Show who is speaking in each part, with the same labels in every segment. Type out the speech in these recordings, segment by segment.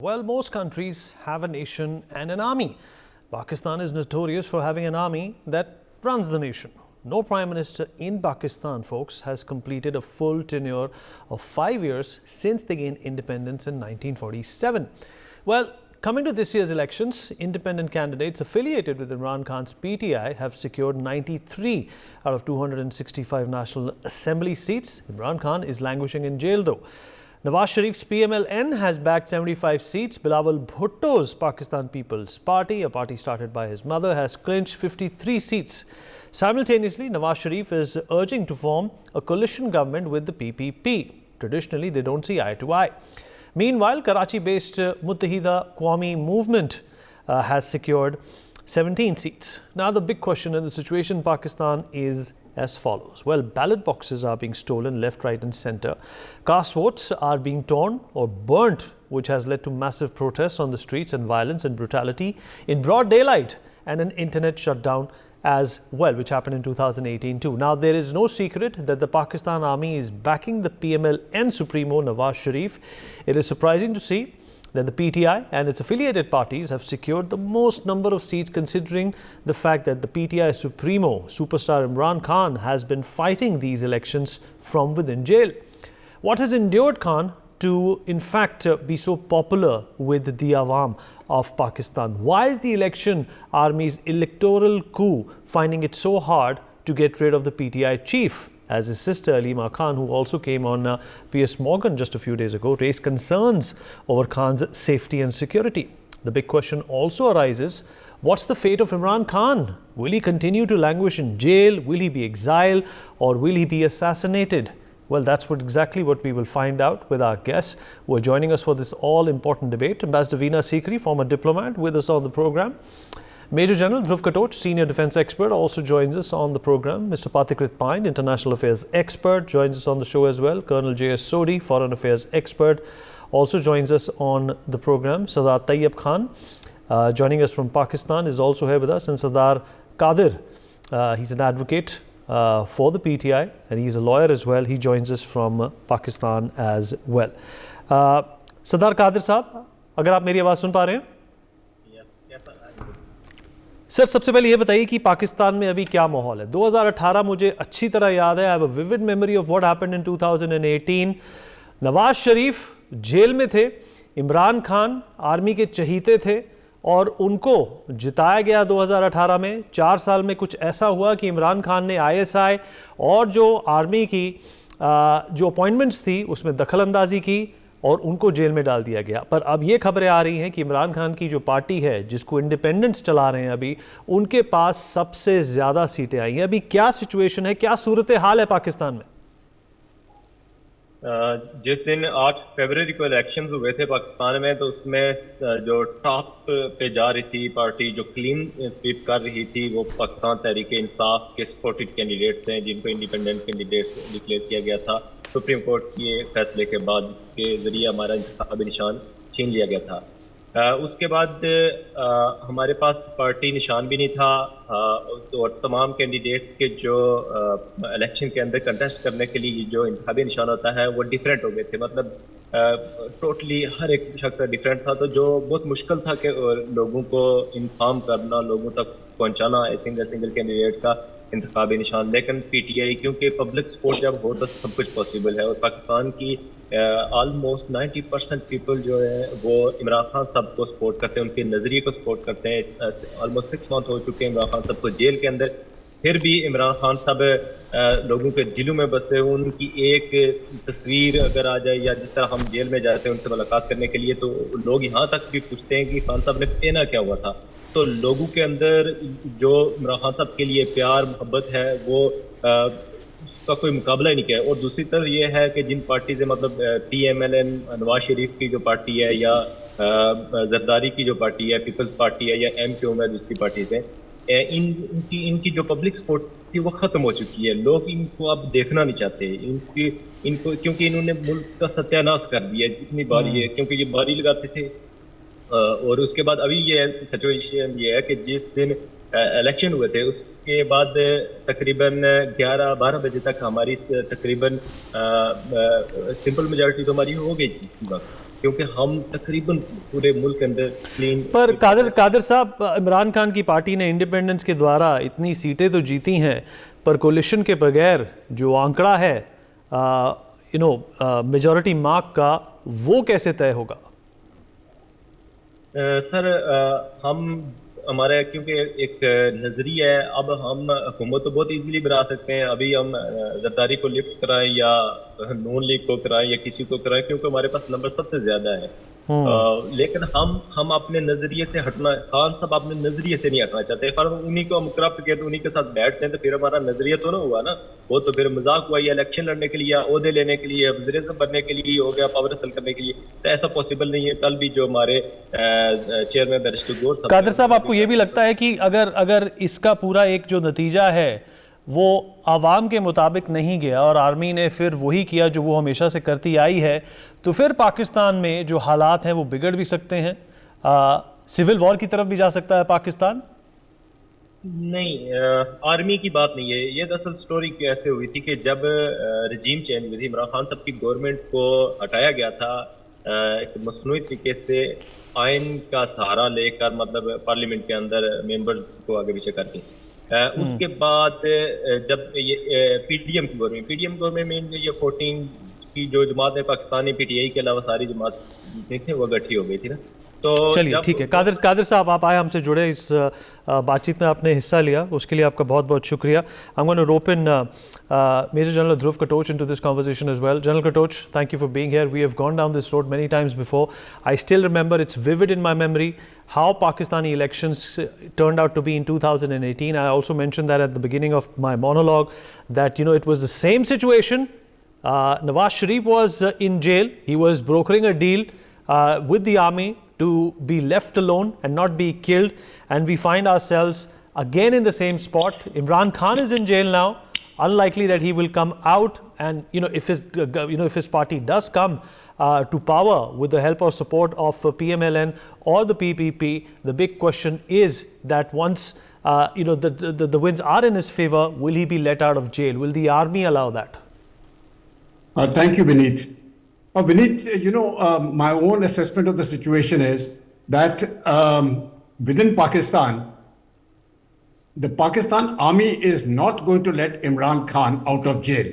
Speaker 1: Well, most countries have a nation and an army. Pakistan is notorious for having an army that runs the nation. No prime minister in Pakistan, folks, has completed a full tenure of 5 years since they gained independence in 1947. Well, coming to this year's elections, independent candidates affiliated with Imran Khan's PTI have secured 93 out of 265 National Assembly seats. Imran Khan is languishing in jail, though. Nawaz Sharif's PMLN has bagged 75 seats. Bilawal Bhutto's Pakistan People's Party, a party started by his mother, has clinched 53 seats. Simultaneously, Nawaz Sharif is urging to form a coalition government with the PPP. Traditionally, they don't see eye to eye. Meanwhile, Karachi-based Muttahida Qawmi Movement has secured 17 seats. Now, the big question in the situation in Pakistan is as follows. Well, ballot boxes are being stolen left, right and centre. Cast votes are being torn or burnt, which has led to massive protests on the streets and violence and brutality in broad daylight, and an internet shutdown as well, which happened in 2018 too. Now, there is no secret that the Pakistan Army is backing the PMLN Supremo Nawaz Sharif. It is surprising to see that the PTI and its affiliated parties have secured the most number of seats, considering the fact that the PTI Supremo, superstar Imran Khan, has been fighting these elections from within jail. What has endured Khan to, in fact, be so popular with the Awam of Pakistan? Why is the election army's electoral coup finding it so hard to get rid of the PTI chief? As his sister Alima Khan, who also came on P.S. Morgan just a few days ago, raised concerns over Khan's safety and security. The big question also arises, what's the fate of Imran Khan? Will he continue to languish in jail? Will he be exiled? Or will he be assassinated? Well, that's exactly what we will find out with our guests who are joining us for this all-important debate. Ambassador Veena Sikri, former diplomat, with us on the program. Major General Dhruv Katoch, senior defence expert, also joins us on the program. Mr. Pathikrit Pine, international affairs expert, joins us on the show as well. Colonel J.S. Sodhi, foreign affairs expert, also joins us on the program. Sardar Tayyab Khan, joining us from Pakistan, is also here with us. And Sardar Qadir, he's an advocate for the PTI and he's a lawyer as well. He joins us from Pakistan as well. Sardar Qadir Saab, agar aap meri awaaz sun pa rahe hain? Sir, सबसे पहले ये बताइए कि पाकिस्तान में अभी क्या माहौल है। 2018 मुझे अच्छी तरह याद है। I have a vivid memory of what happened in 2018। Nawaz Sharif jail में थे, इमरान खान आर्मी के चहीते थे और उनको जिताया गया 2018 में। 4 साल में कुछ ऐसा हुआ कि इमरान खान ने ISI और जो आर्मी की जो अपॉइंटमेंट्स थी उसमें दखल अंदाजी की और उनको जेल में डाल दिया गया। पर अब ये खबरें आ रही हैं कि इमरान खान की जो पार्टी है, जिसको इंडिपेंडेंस चला रहे हैं अभी, उनके पास सबसे ज़्यादा सीटें आई हैं। अभी क्या सिचुएशन है, क्या सूरत हाल है पाकिस्तान में?
Speaker 2: जिस दिन 8 फरवरी को इलेक्शंस हुए थे पाकिस्तान में, तो उसमें जो टॉप पे जा रही थी पार्टी, जो क्लीन स्वीप कर रही थी, वो पाकिस्तान तहरीक इंसाफ के सपोर्टेड कैंडिडेट्स हैं, जिनको इंडिपेंडेंट कैंडिडेट्स डिक्लेयर किया गया था सुप्रीम कोर्ट के फैसले के बाद, जिसके ज़रिए हमारा इंतखाबी निशान छीन लिया गया था। उसके बाद हमारे पास पार्टी निशान भी नहीं था और तमाम कैंडिडेट्स के जो इलेक्शन के अंदर कंटेस्ट करने के लिए जो इंतखाबी निशान होता है वो डिफरेंट हो गए थे। मतलब टोटली हर एक शख्स डिफरेंट था, तो जो बहुत मुश्किल था कि लोगों को इन्फॉर्म करना, लोगों तक पहुंचाना सिंगल कैंडिडेट का इंतखाबी निशान। लेकिन PTI, क्योंकि पब्लिक सपोर्ट जब हो तो सब कुछ पॉसिबल है, और पाकिस्तान की ऑलमोस्ट 90% पीपल जो है वो इमरान खान साहब को सपोर्ट करते हैं, उनके नज़रिए को सपोर्ट करते हैं। ऑलमोस्ट 6 मंथ हो चुके हैं इमरान खान साहब को जेल के अंदर, फिर भी इमरान खान साहब लोगों के दिलों में बसे। उनकी एक तस्वीर अगर आ जाए, या जिस तरह हम जेल में जाते हैं उनसे मुलाकात करने के लिए, तो लोग यहाँ तक भी पूछते हैं कि खान साहब ने पहना क्या हुआ था। तो लोगों के अंदर जो इमरान खान साहब के लिए प्यार मोहब्बत है, वो उसका कोई मुकाबला ही नहीं किया। और दूसरी तरफ ये है कि जिन पार्टी से, मतलब PMLN नवाज शरीफ की जो पार्टी है, या जरदारी की जो पार्टी है, पीपल्स पार्टी है, या MQ में दूसरी पार्टी से, इनकी जो पब्लिक सपोर्ट थी वो ख़त्म हो चुकी है। लोग इनको अब देखना नहीं चाहते इनको, क्योंकि इन्होंने मुल्क का सत्यानाश कर दिया जितनी बार ये, क्योंकि ये बारी लगाते थे। और उसके बाद अभी ये सिचुएशन ये है कि जिस दिन इलेक्शन हुए थे उसके बाद तकरीबन 11-12 बजे तक हमारी तकरीबन सिंपल मेजॉरिटी तो हमारी हो गई थी इसी वक्त। क्योंकि हम तकरीबन पूरे मुल्क के अंदर क्लीन
Speaker 1: पर कादर साहब, इमरान खान की पार्टी ने इंडिपेंडेंस के द्वारा इतनी सीटें तो जीती हैं, पर कोलिशन के बगैर जो आंकड़ा है मेजॉरिटी मार्क का, वो कैसे तय होगा?
Speaker 2: सर हम हमारा क्योंकि एक नज़रिया है, अब हम हुकूमत तो बहुत इजीली बना सकते हैं, अभी हम जरदारी को लिफ्ट कराएं या नून लीग को कराएं या किसी को कराएं, क्योंकि हमारे पास नंबर सबसे ज्यादा है। लेकिन हम अपने नजरिए से हटना, खान साहब अपने नजरिए से नहीं हटना चाहते, पर उन्हीं को हम करप्ट किया तो उन्हीं के साथ बैठ जाए तो फिर हमारा नजरिया तो ना हुआ ना, वो तो फिर मजाक हुआ, या इलेक्शन लड़ने के लिए, या ओहदे लेने के लिए, वज़ीर-ए-आज़म बनने के लिए हो गया, पावर हासिल करने के लिए, तो ऐसा पॉसिबल नहीं है। कल भी जो हमारे चेयरमैन बैरिस्टर गौर साहब,
Speaker 1: कादर साहब, आपको ये भी लगता है कि अगर इसका पूरा एक जो नतीजा है वो आवाम के मुताबिक नहीं गया और आर्मी ने फिर वही किया जो वो हमेशा से करती आई है, तो फिर पाकिस्तान में जो हालात हैं वो बिगड़ भी सकते हैं, सिविल वॉर की तरफ भी जा सकता है पाकिस्तान?
Speaker 2: नहीं, आर्मी की बात नहीं है ये। दरअसल स्टोरी कैसे हुई थी कि जब रजीम चेंज हुई थी, इमरान खान साहब की गवर्नमेंट को हटाया गया था एक मसनूई तरीके से, आइन का सहारा लेकर, मतलब पार्लियामेंट के अंदर मेंबर्स को आगे पीछे करके। उसके बाद जब ये पीडीएम गवर्नमेंट में ये 14 की जो जमात है पाकिस्तानी, पीटीआई के अलावा सारी जमात जितनी थी वो इकट्ठी हो गई थी ना। तो
Speaker 1: चलिए ठीक है, कादर साहब, आप आए, हमसे जुड़े, इस बातचीत में आपने हिस्सा लिया, उसके लिए आपका बहुत बहुत शुक्रिया। I am going to rope in Major General Dhruv Katoch into this conversation as well. General Katoch, thank you for being here. We have gone down this road many times before. I still remember, it's vivid in my memory, how Pakistani elections turned out to be in 2018. I also mentioned that at the beginning of my monologue, that it was the same situation. Nawaz Sharif was in jail. He was brokering a deal with the army to be left alone and not be killed, and we find ourselves again in the same spot. Imran Khan is in jail now. Unlikely that he will come out, and if his party does come to power with the help or support of PMLN or the PPP, the big question is that once the winds are in his favor, will he be let out of jail? Will the army allow that?
Speaker 3: Thank you, Vineet. Vineet, my own assessment of the situation is that within Pakistan, the Pakistan army is not going to let Imran Khan out of jail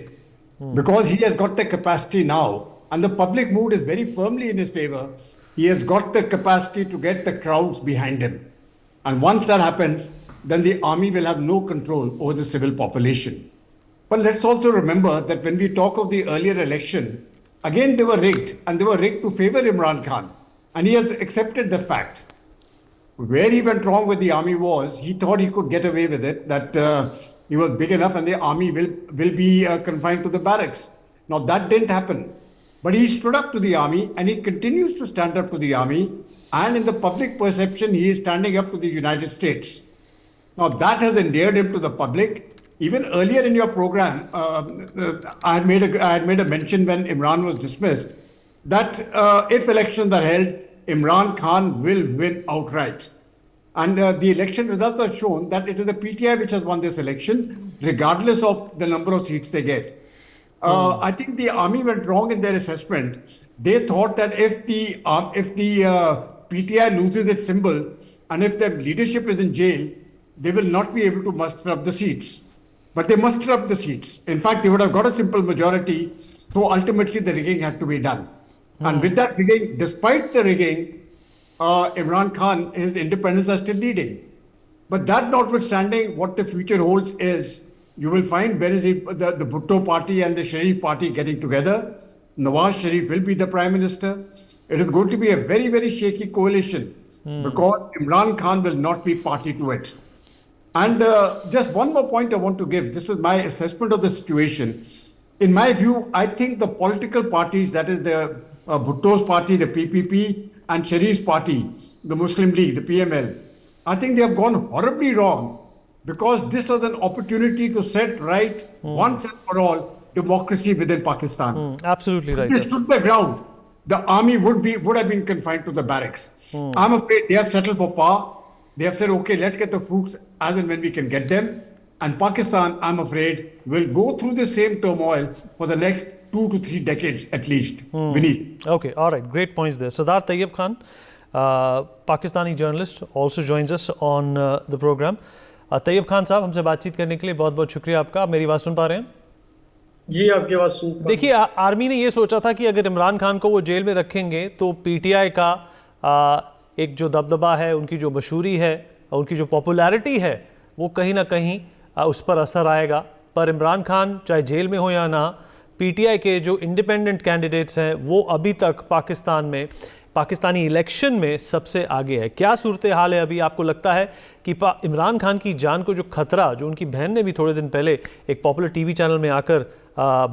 Speaker 3: because he has got the capacity now, and the public mood is very firmly in his favor. He has got the capacity to get the crowds behind him. And once that happens, then the army will have no control over the civil population. But let's also remember that when we talk of the earlier election, again they were rigged, and they were rigged to favor Imran Khan. And he has accepted the fact. Where he went wrong with the army was, he thought he could get away with it, that he was big enough and the army will be confined to the barracks. Now that didn't happen. But he stood up to the army, and he continues to stand up to the army. And in the public perception, he is standing up to the United States. Now that has endeared him to the public. Even earlier in your program, I had made a mention when Imran was dismissed that if elections are held, Imran Khan will win outright. And the election results have shown that it is the PTI which has won this election, regardless of the number of seats they get. I think the army went wrong in their assessment. They thought that if the PTI loses its symbol and if their leadership is in jail, they will not be able to muster up the seats. But they muster up the seats. In fact, they would have got a simple majority, so ultimately the rigging had to be done. And with that rigging, despite the rigging, Imran Khan, his independents are still leading. But that notwithstanding, what the future holds is, you will find where is the Bhutto party and the Sharif party getting together. Nawaz Sharif will be the prime minister. It is going to be a very, very shaky coalition because Imran Khan will not be party to it. And just one more point I want to give. This is my assessment of the situation. In my view, I think the political parties, that is the Bhutto's party, the PPP, and Sharif's party, the Muslim League, the PML, I think they have gone horribly wrong because this was an opportunity to set right once and for all democracy within Pakistan.
Speaker 1: Absolutely right.
Speaker 3: If they stood their ground, the army would have been confined to the barracks. I'm afraid they have settled for power. They have said, okay, let's get the fruits as and when we can get them. And Pakistan, I'm afraid, will go through the same turmoil for the next 2 to 3 decades at least. Vineet.
Speaker 1: Okay, all right, great points there. Sardar Tayyib Khan, Pakistani journalist, also joins us on the program. Tayyib Khan साहब, हमसे बातचीत करने के लिए बहुत बहुत शुक्रिया आपका. आप मेरी बात सुन पा रहे हैं?
Speaker 4: जी, आपकी आवाज़ सुन पा रहा हूं.
Speaker 1: देखिए, आर्मी ने ये सोचा था कि अगर इमरान खान को वो जेल में रखेंगे तो पीटीआई का एक जो दबदबा है, उनकी जो मशहूरी है, उनकी जो पॉपुलैरिटी है, वो कहीं ना कहीं उस पर असर आएगा. पर इमरान खान चाहे जेल में हो या ना, पीटीआई के जो इंडिपेंडेंट कैंडिडेट्स हैं वो अभी तक पाकिस्तान में, पाकिस्तानी इलेक्शन में सबसे आगे है. क्या सूरत हाल है अभी? आपको लगता है कि इमरान खान की जान को जो खतरा, जो उनकी बहन ने भी थोड़े दिन पहले एक पॉपुलर टीवी चैनल में आकर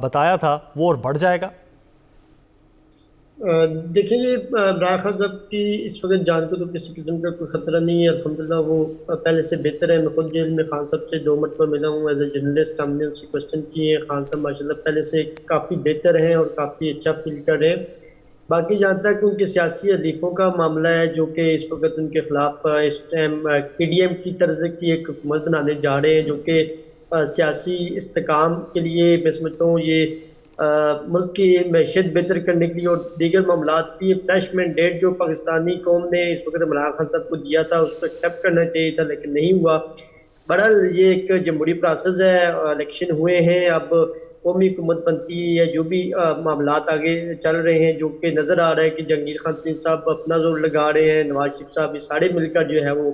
Speaker 1: बताया था, वो और बढ़ जाएगा?
Speaker 4: देखिए, ये इमरान खान साहब की इस वक्त जान को तो किसी किस्म का कोई ख़तरा नहीं है. अल्हम्दुलिल्लाह वो पहले से बेहतर है. मैं खुद जेल में खान साहब से 2 मरतबा मिला हूँ एज ए जर्नलिस्ट. हमने उनसे क्वेश्चन किए हैं. खान साहब माशाल्लाह पहले से काफ़ी बेहतर हैं और काफ़ी अच्छा फील कर रहे हैं. बाकी जहाँ तक उनके सियासी हरीफों का मामला है, जो कि इस वक्त उनके खिलाफ इस टाइम पीडीएम की तर्ज की एक हुकूमत बनाने जा रहे हैं, जो कि सियासी इस्तेकाम के लिए मैं समझता हूँ ये मुल्क की मैशत बेहतर करने के लिए और दीगर मामलात की फ्रेश मैंडेट जो पाकिस्तानी कौम ने इस वक्त इमरान खान साहब को दिया था उसको एक्सेप्ट करना चाहिए था, लेकिन नहीं हुआ. बहरहाल ये एक जमहूरी प्रोसेस है. इलेक्शन हुए हैं, अब कौमी हुकूमत बनती है. जो भी मामलात आगे चल रहे हैं, जो कि नज़र आ रहा है कि जहांगीर खान साहब अपना जोर लगा रहे हैं, नवाज शरीफ साहब, ये सारे मिलकर जो है वो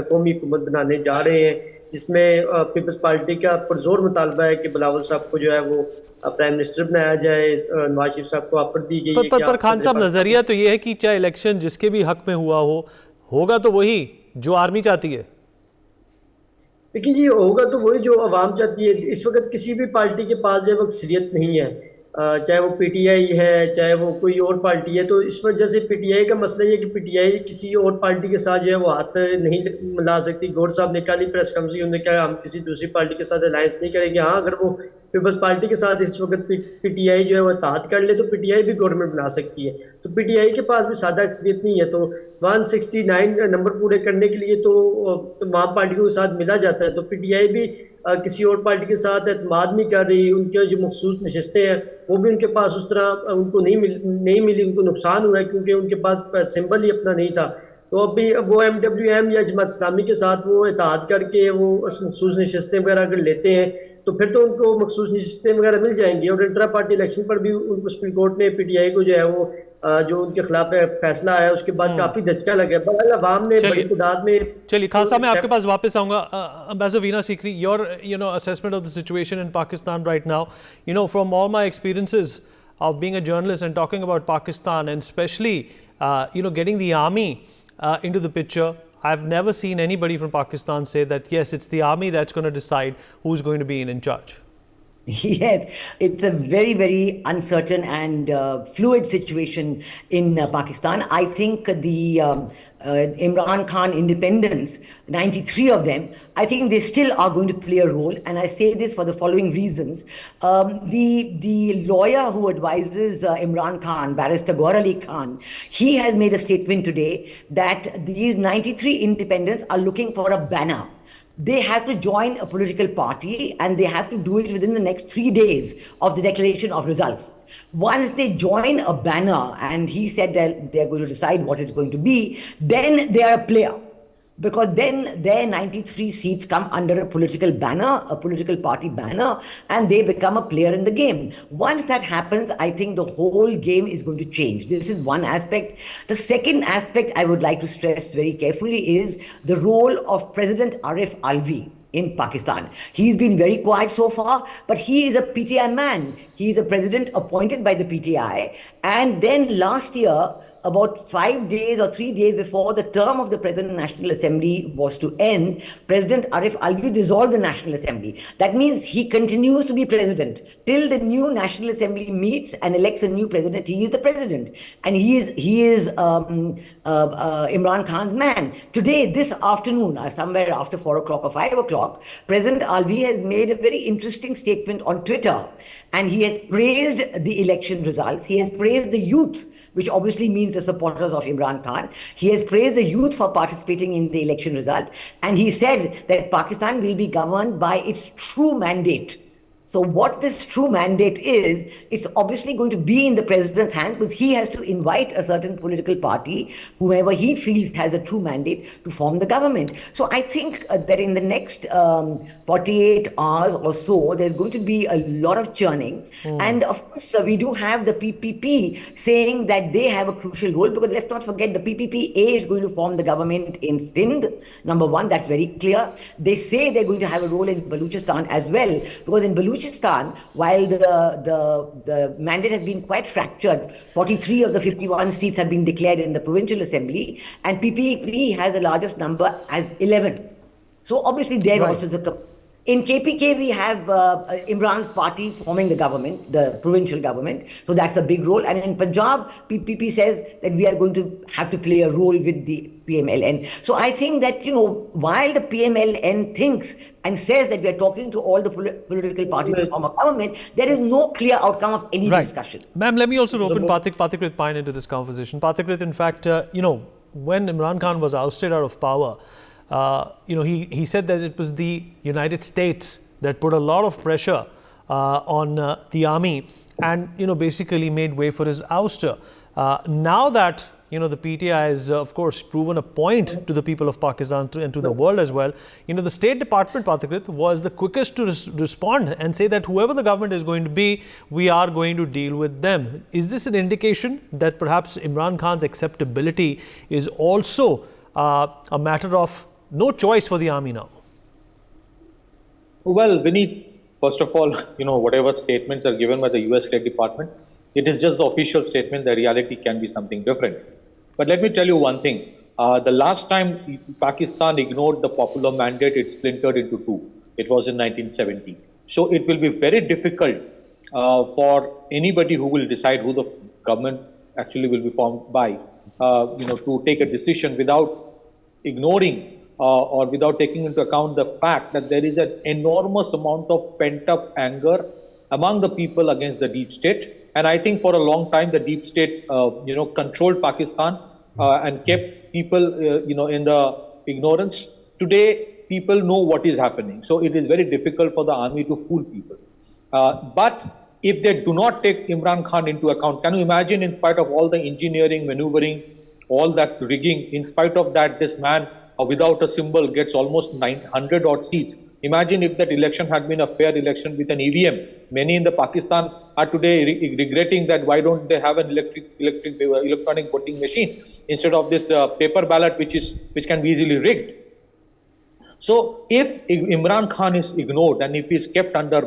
Speaker 4: कौमी हुकूमत बनाने जा रहे हैं, जिसमें पीपल्स पार्टी का पुरजोर मुतालबा है कि बिलावल साहब को जो है वो प्राइम मिनिस्टर बनाया जाए. नवाज शरीफ साहब को ऑफर दी गई है.
Speaker 1: पर खान साहब, नजरिया तो ये है कि चाहे इलेक्शन जिसके भी हक में हुआ हो, होगा तो वही जो आर्मी चाहती है.
Speaker 4: देखिए जी, होगा तो वही जो अवाम चाहती है. इस वक्त किसी भी पार्टी के पास जो है वो अक्सरियत नहीं है, चाहे वो पीटीआई है, चाहे वो कोई और पार्टी है. तो इस वजह से पीटीआई का मसला ये है कि पीटीआई किसी और पार्टी के साथ जो है वो हाथ नहीं मिला सकती. गौर साहब ने कल ही प्रेस कॉन्फ्रेंस में उन्होंने कहा हम किसी दूसरी पार्टी के साथ अलायंस नहीं करेंगे. हाँ, अगर वो पीपल्स पार्टी के साथ इस वक्त पीटीआई जो है वो इत्तेहाद कर ले तो पीटीआई भी गवर्नमेंट बना सकती है. तो पीटीआई के पास भी सादा अक्सरियत नहीं है. तो 169 नंबर पूरे करने के लिए तो तमाम पार्टियों के साथ मिला जाता है. तो पीटीआई भी किसी और पार्टी के साथ एतमाद नहीं कर रही. उनके जो मखसूस नशस्तें हैं वो भी उनके पास उस तरह उनको नहीं मिली. उनको नुकसान हुआ है क्योंकि उनके पास सिंबल ही अपना नहीं था. तो अभी वो एमडब्ल्यूएम या जमात इस्लामी के साथ वो इत्तेहाद करके वो मखसूस नशस्तें वगैरह अगर लेते हैं तो फिर तो उनको मखसूस नशस्तें वगैरह मिल जाएंगी. और इंट्रा पार्टी इलेक्शन पर भी उनको सुप्रीम कोर्ट ने पीटीआई को जो है वो जो उनके खिलाफ फैसला आया उसके बाद काफी धचका लगा. बहरहाल अवाम ने बड़ी तादाद में.
Speaker 1: चलिए खान साहब, मैं आपके पास वापस आऊंगा. Ambassador Veena Sikri, your assessment of the situation in Pakistan right now, from all my experiences of being a journalist and talking about Pakistan, and especially getting the army into the picture, I've never seen anybody from Pakistan say that yes, it's the army that's going to decide who's going to be in charge.
Speaker 5: Yes, it's a very, very uncertain and fluid situation in Pakistan. I think the Imran Khan independents, 93 of them, I think they still are going to play a role. And I say this for the following reasons. The lawyer who advises Imran Khan, Barrister Gaur Ali Khan, he has made a statement today that these 93 independents are looking for a banner. They have to join a political party and they have to do it within the next 3 days of the declaration of results. Once they join a banner, and he said that they're going to decide what it's going to be, then they are a player. Because then their 93 seats come under a political banner, a political party banner, and they become a player in the game. Once that happens, I think the whole game is going to change. This is one aspect. The second aspect I would like to stress very carefully is the role of President Arif Alvi in Pakistan. He's been very quiet so far, but he is a PTI man. He is a president appointed by the PTI. And then last year, about 5 days or 3 days before the term of the President of the National Assembly was to end, President Arif Alvi dissolved the National Assembly. That means he continues to be president. Till the new National Assembly meets and elects a new president, he is the president. And he is Imran Khan's man. Today, this afternoon, somewhere after 4 o'clock or 5 o'clock, President Alvi has made a very interesting statement on Twitter. And he has praised the election results. He has praised the youth, which obviously means the supporters of Imran Khan. He has praised the youth for participating in the election result. And he said that Pakistan will be governed by its true mandate. So what this true mandate is, it's obviously going to be in the president's hand, because he has to invite a certain political party, whoever he feels has a true mandate, to form the government. So I think that in the next 48 hours or so, there's going to be a lot of churning. And of course, we do have the PPP saying that they have a crucial role, because let's not forget the PPP is going to form the government in Sindh. Number one, that's very clear. They say they're going to have a role in Balochistan as well, because in Balochistan, while the mandate has been quite fractured, 43 of the 51 seats have been declared in the provincial assembly, and PPP has the largest number as 11. So obviously there also in KPK we have Imran's party forming the government, the provincial government. So that's a big role. And in Punjab, PPP says that we are going to have to play a role with the PMLN. So I think that, while the PMLN thinks and says that we are talking to all the political parties to form a government, there is no clear outcome of any discussion.
Speaker 1: Ma'am, let me also open Pathikrit Pine into this conversation. Pathikrit, in fact, when Imran Khan was ousted out of power, he said that it was the United States that put a lot of pressure on the army and, basically made way for his ouster. Now that, the PTI has, of course, proven a point to the people of Pakistan and to the world as well, the State Department, Pathikrit, was the quickest to respond and say that whoever the government is going to be, we are going to deal with them. Is this an indication that perhaps Imran Khan's acceptability is also a matter of no choice for the army now?
Speaker 6: Well, Vineet, first of all, whatever statements are given by the US State Department, it is just the official statement. The reality can be something different. But let me tell you one thing. The last time Pakistan ignored the popular mandate, it splintered into two. It was in 1970. So it will be very difficult for anybody who will decide who the government actually will be formed by, to take a decision without ignoring or without taking into account the fact that there is an enormous amount of pent-up anger among the people against the deep state. And I think for a long time, the deep state, controlled Pakistan and kept people, in the ignorance. Today, people know what is happening. So it is very difficult for the army to fool people. But if they do not take Imran Khan into account, can you imagine, in spite of all the engineering, maneuvering, all that rigging, in spite of that, this man without a symbol gets almost 900 odd seats. Imagine if that election had been a fair election with an EVM. Many in the Pakistan are today regretting that why don't they have an electronic voting machine instead of this paper ballot which can be easily rigged. So if Imran Khan is ignored and if he is kept under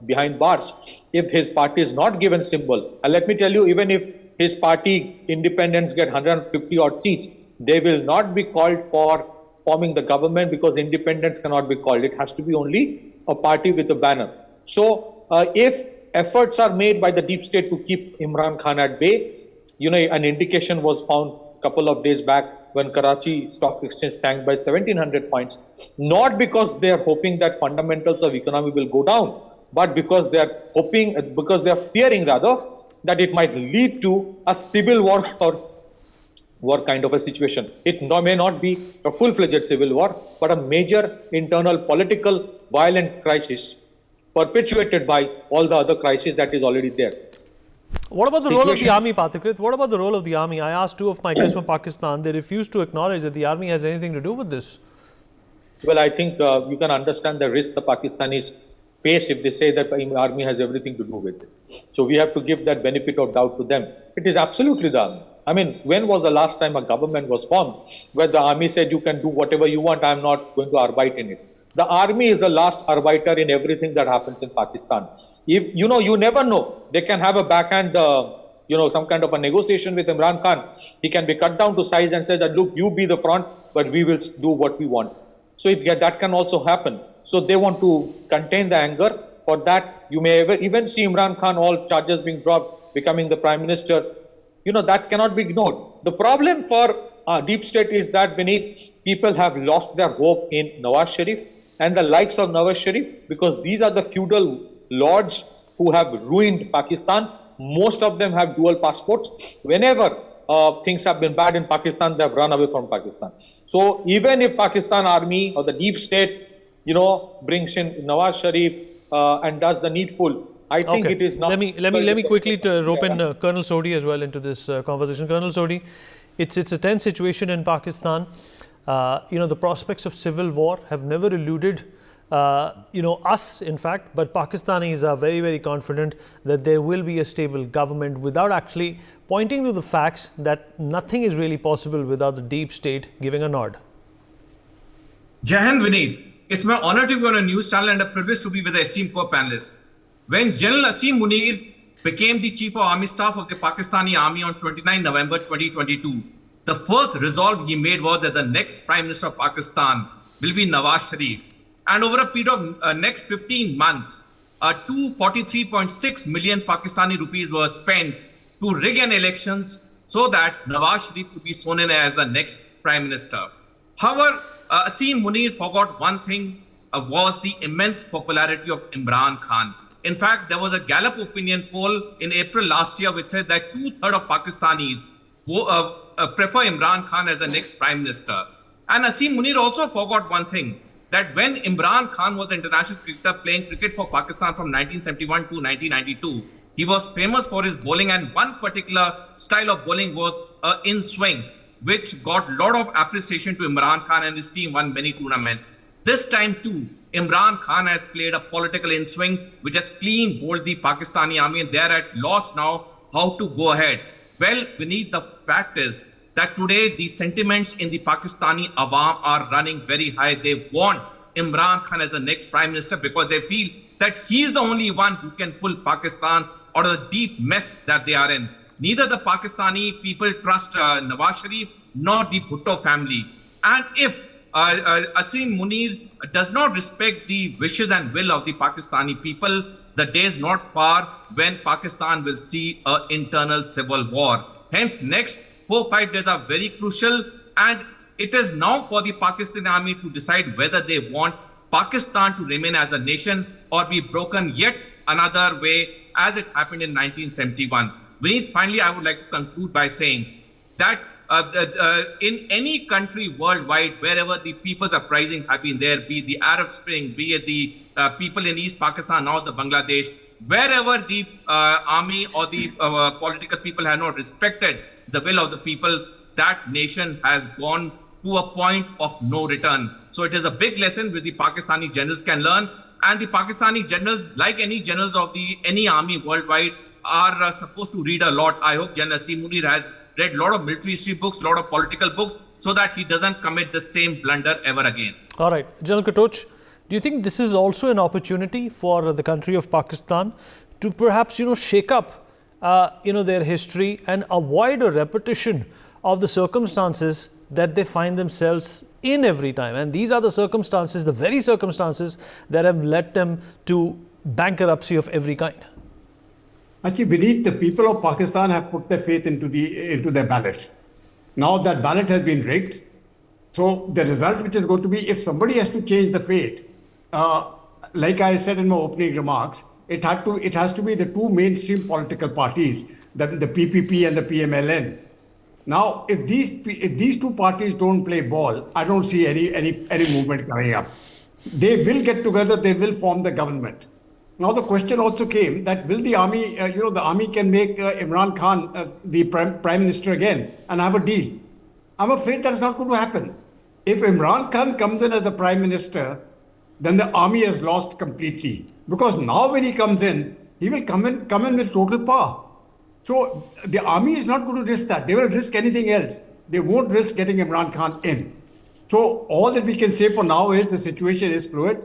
Speaker 6: behind bars, if his party is not given symbol, and let me tell you, even if his party independents get 150 odd seats, they will not be called for forming the government because independents cannot be called. It has to be only a party with a banner. So if efforts are made by the deep state to keep Imran Khan at bay, an indication was found a couple of days back when Karachi Stock Exchange tanked by 1700 points, not because they are hoping that fundamentals of economy will go down, but because they are fearing rather that it might lead to a civil war or war kind of a situation. It may not be a full-fledged civil war, but a major internal political violent crisis perpetuated by all the other crises that is already there.
Speaker 1: What about the role of the army, Pathikrit? What about the role of the army? I asked two of my guests from Pakistan. They refused to acknowledge that the army has anything to do with this.
Speaker 6: Well, I think you can understand the risk the Pakistanis face if they say that the army has everything to do with it. So we have to give that benefit of doubt to them. It is absolutely the army. I mean, when was the last time a government was formed where the army said you can do whatever you want, I am not going to arbite in it? The army is the last arbiter in everything that happens in Pakistan. If you never know, they can have a backhand, some kind of a negotiation with Imran Khan. He can be cut down to size and say that, look, you be the front, but we will do what we want. So that can also happen. So they want to contain the anger. For that, you may even see Imran Khan, all charges being dropped, becoming the prime minister. That cannot be ignored. The problem for deep state is that beneath people have lost their hope in Nawaz Sharif and the likes of Nawaz Sharif, because these are the feudal lords who have ruined Pakistan. Most of them have dual passports. Whenever things have been bad in Pakistan, they have run away from Pakistan. So even if Pakistan army or the deep state, brings in Nawaz Sharif and does the needful, I think it is not.
Speaker 1: Let me quickly rope in Colonel Sodhi as well into this conversation. Colonel Sodhi, it's a tense situation in Pakistan. The prospects of civil war have never eluded us, in fact, but Pakistanis are very, very confident that there will be a stable government without actually pointing to the facts that nothing is really possible without the deep state giving a nod.
Speaker 7: Jai Hind, Vineet. It's my honor to be on a news channel and a privilege to be with the esteemed co-panelist. When General Asim Munir became the Chief of Army Staff of the Pakistani Army on 29 November 2022, the first resolve he made was that the next Prime Minister of Pakistan will be Nawaz Sharif. And over a period of next 15 months, 243.6 million Pakistani rupees were spent to rig an elections so that Nawaz Sharif could be sworn in as the next Prime Minister. However, Asim Munir forgot one thing, was the immense popularity of Imran Khan. In fact, there was a Gallup opinion poll in April last year which said that 2/3 of Pakistanis prefer Imran Khan as the next Prime Minister. And Asim Munir also forgot one thing, that when Imran Khan was an international cricketer playing cricket for Pakistan from 1971 to 1992, he was famous for his bowling, and one particular style of bowling was in swing, which got a lot of appreciation to Imran Khan, and his team won many tournaments. This time too, Imran Khan has played a political in-swing which has clean bowled the Pakistani army, and they are at loss now how to go ahead. Well, beneath the fact is that today the sentiments in the Pakistani Awam are running very high. They want Imran Khan as the next Prime Minister because they feel that he is the only one who can pull Pakistan out of the deep mess that they are in. Neither the Pakistani people trust Nawaz Sharif nor the Bhutto family. And if Asim Munir does not respect the wishes and will of the Pakistani people, the day is not far when Pakistan will see an internal civil war. Hence, next 4-5 days are very crucial, and it is now for the Pakistani army to decide whether they want Pakistan to remain as a nation or be broken yet another way as it happened in 1971. Vineet, finally, I would like to conclude by saying that in any country worldwide, wherever the people's uprising have been there, be it the Arab Spring, be it the people in East Pakistan, now the Bangladesh, wherever the army or the political people have not respected the will of the people, that nation has gone to a point of no return. So it is a big lesson which the Pakistani generals can learn, and the Pakistani generals, like any generals of any army worldwide, are supposed to read a lot. I hope General Asim Munir has read a lot of military history books, a lot of political books, so that he doesn't commit the same blunder ever again.
Speaker 1: All right, General Katoch, do you think this is also an opportunity for the country of Pakistan to perhaps, shake up, their history and avoid a repetition of the circumstances that they find themselves in every time? And these are the circumstances, the very circumstances that have led them to bankruptcy of every kind.
Speaker 3: Actually, beneath, the people of Pakistan have put their faith into their ballot. Now that ballot has been rigged. So the result which is going to be, if somebody has to change the fate, like I said in my opening remarks, it has to be the two mainstream political parties, the PPP and the PMLN. Now, if these two parties don't play ball, I don't see any movement coming up. They will get together. They will form the government. Now, the question also came that will the army, the army can make Imran Khan the prime minister again and have a deal. I'm afraid that's not going to happen. If Imran Khan comes in as the prime minister, then the army has lost completely. Because now when he comes in, he will come in with total power. So the army is not going to risk that. They will risk anything else. They won't risk getting Imran Khan in. So all that we can say for now is the situation is fluid.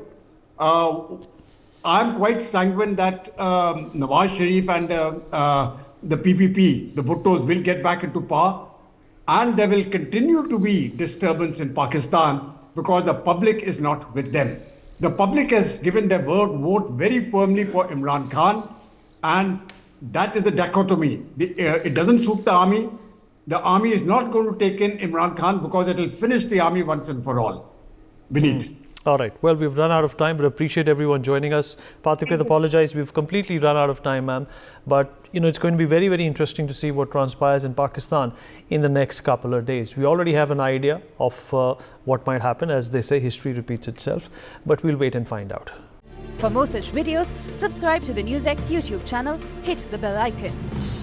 Speaker 3: I'm quite sanguine that Nawaz Sharif and the PPP, the Bhuttos, will get back into power, and there will continue to be disturbance in Pakistan because the public is not with them. The public has given their vote very firmly for Imran Khan, and that is the dichotomy. It doesn't suit the army. The army is not going to take in Imran Khan because it will finish the army once and for all. Beneath.
Speaker 1: All right. Well, we've run out of time, but appreciate everyone joining us. Patrick, apologize. We've completely run out of time, ma'am. But, it's going to be very, very interesting to see what transpires in Pakistan in the next couple of days. We already have an idea of what might happen. As they say, history repeats itself. But we'll wait and find out.
Speaker 8: For more such videos, subscribe to the NewsX YouTube channel, hit the bell icon.